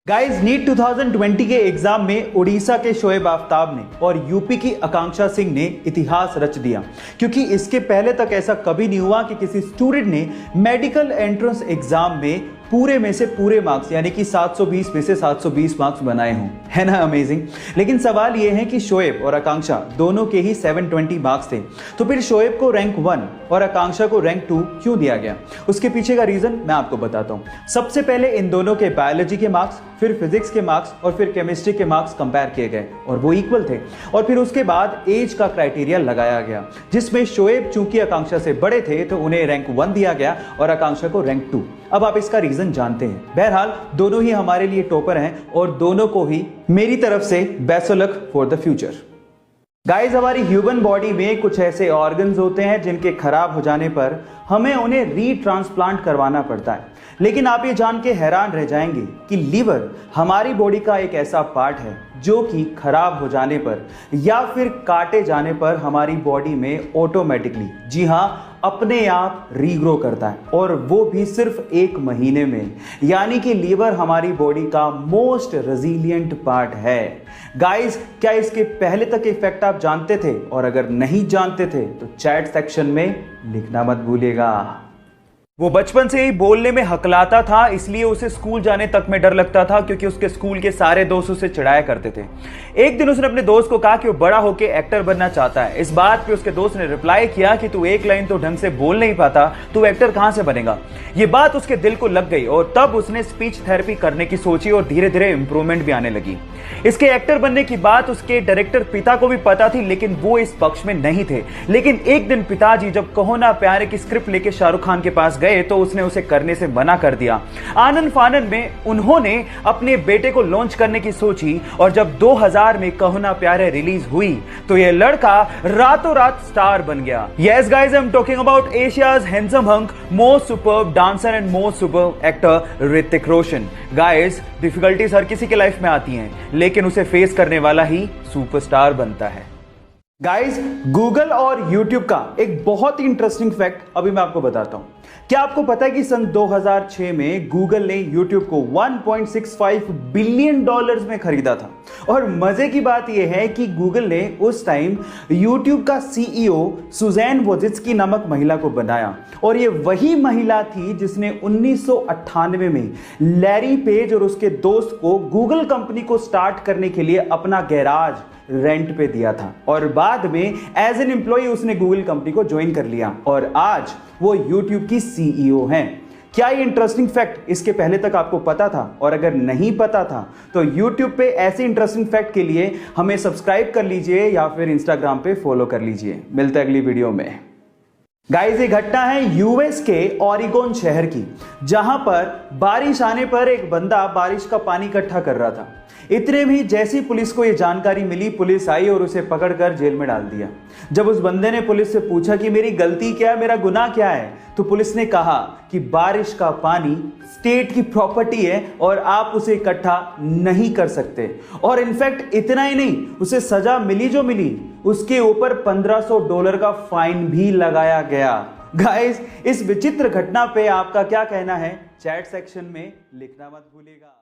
Guys NEET 2020 के exam में उड़ीसा के शोएब आफ्ताब ने और यूपी की आकांक्षा सिंह ने इतिहास रच दिया, क्योंकि इसके पहले तक ऐसा कभी नहीं हुआ कि किसी स्टूडेंट ने मेडिकल एंट्रेंस एग्जाम में पूरे में से पूरे मार्क्स यानी कि 720 में से 720 मार्क्स बनाए हों। है ना अमेजिंग। लेकिन सवाल यह है कि शोएब और आकांक्षा दोनों के ही 720 मार्क्स थे, तो फिर शोएब को रैंक 1 और आकांक्षा को रैंक 2 क्यों दिया गया? उसके पीछे का रीजन मैं आपको बताता हूं। सबसे पहले इन दोनों के बायोलॉजी के मार्क्स, फिर फिजिक्स के मार्क्स और फिर केमिस्ट्री के मार्क्स कंपेयर किए गए और वो इक्वल थे। और फिर उसके बाद एज का क्राइटेरिया लगाया गया, जिसमें शोएब चूंकि आकांक्षा से बड़े थे तो उन्हें रैंक 1 दिया गया और आकांक्षा को रैंक 2। अब आप इसका रीजन जानते हैं। बहरहाल दोनों ही हमारे लिए टॉपर हैं और दोनों को ही मेरी तरफ से best of luck for the future. Guys, हमारी ह्यूमन बॉडी में कुछ ऐसे ऑर्गन्स होते हैं जिनके खराब हो जाने पर हमें उन्हें रीट्रांसप्लांट करवाना पड़ता है। लेकिन आप ये जान के हैरान रह जाएंगे कि लीवर हमारी बॉडी का एक ऐसा पार्ट है जो कि खराब हो जाने पर या फिर काटे जाने पर हमारी बॉडी में ऑटोमेटिकली, जी हाँ, अपने आप रीग्रो करता है, और वो भी सिर्फ 1 महीने में। यानी कि लीवर हमारी बॉडी का मोस्ट रेजिलिएंट पार्ट है। गाइस, क्या इसके पहले तक इफेक्ट आप जानते थे? और अगर नहीं जानते थे तो चैट सेक्शन में लिखना मत भूलिएगा। वो बचपन से ही बोलने में हकलाता था, इसलिए उसे स्कूल जाने तक में डर लगता था, क्योंकि उसके स्कूल के सारे दोस्त उसे चिढ़ाया करते थे। एक दिन उसने अपने दोस्त को कहा कि वो बड़ा होकर एक्टर बनना चाहता है। इस बात पे उसके दोस्त ने रिप्लाई किया कि तू एक लाइन तो ढंग से बोल नहीं पाता, तू एक्टर कहां से बनेगा? ये बात उसके दिल को लग गई और तब उसने स्पीच थेरेपी करने की सोची और धीरे धीरे इंप्रूवमेंट भी आने लगी। इसके एक्टर बनने की बात उसके डायरेक्टर पिता को भी पता थी, लेकिन वो इस पक्ष में नहीं थे। लेकिन एक दिन पिताजी जब कहो ना प्यारे की स्क्रिप्ट लेके शाहरुख खान के पास गए तो उसने उसे करने से मना कर दिया। आनंद फानन में उन्होंने अपने बेटे को लॉन्च करने की सोची और जब 2000 में कहो ना प्यारे रिलीज हुई तो यह लड़का रातों रात स्टार बन गया। Yes guys, I am talking about Asia's handsome hunk, most superb dancer and most superb actor Hrithik Roshan. Guys, difficulties हर किसी के लाइफ में आती हैं, लेकिन उसे फेस करने वाला ही सुपरस्टार बनता है। गाइस, गूगल और यूट्यूब का एक बहुत ही इंटरेस्टिंग फैक्ट अभी मैं आपको बताता हूं। क्या आपको पता है कि सन 2006 में गूगल ने यूट्यूब को 1.65 बिलियन डॉलर्स में खरीदा था? और मजे की बात यह है कि गूगल ने उस टाइम यूट्यूब का सीईओ सुजैन वोजित्स्की नामक महिला को बनाया, और ये वही महिला थी जिसने 1998 में लैरी पेज और उसके दोस्त को गूगल कंपनी को स्टार्ट करने के लिए अपना गैराज रेंट पे दिया था, और बाद में एज एन एम्प्लॉय उसने गूगल कंपनी को ज्वाइन कर लिया और आज वो यूट्यूब की सीईओ हैं। क्या ये इंटरेस्टिंग फैक्ट इसके पहले तक आपको पता था? और अगर नहीं पता था तो यूट्यूब पे ऐसे इंटरेस्टिंग फैक्ट के लिए हमें सब्सक्राइब कर लीजिए या फिर इंस्टाग्राम पे फॉलो कर लीजिए। मिलते हैं अगली वीडियो में। गाइस, ये घटना है यूएस के ओरेगोन शहर की, जहां पर बारिश आने पर एक बंदा बारिश का पानी इकट्ठा कर रहा था। इतने भी जैसी पुलिस को यह जानकारी मिली, पुलिस आई और उसे पकड़कर जेल में डाल दिया। जब उस बंदे ने पुलिस से पूछा कि मेरी गलती क्या है, मेरा गुनाह क्या है, तो पुलिस ने कहा कि बारिश का पानी स्टेट की प्रॉपर्टी है और आप उसे इकट्ठा नहीं कर सकते। और इनफैक्ट इतना ही नहीं, उसे सजा मिली जो मिली, उसके ऊपर $1500 का फाइन भी लगाया गया। गाइस, इस विचित्र घटना पे आपका क्या कहना है? चैट सेक्शन में लिखना मत भूलिएगा।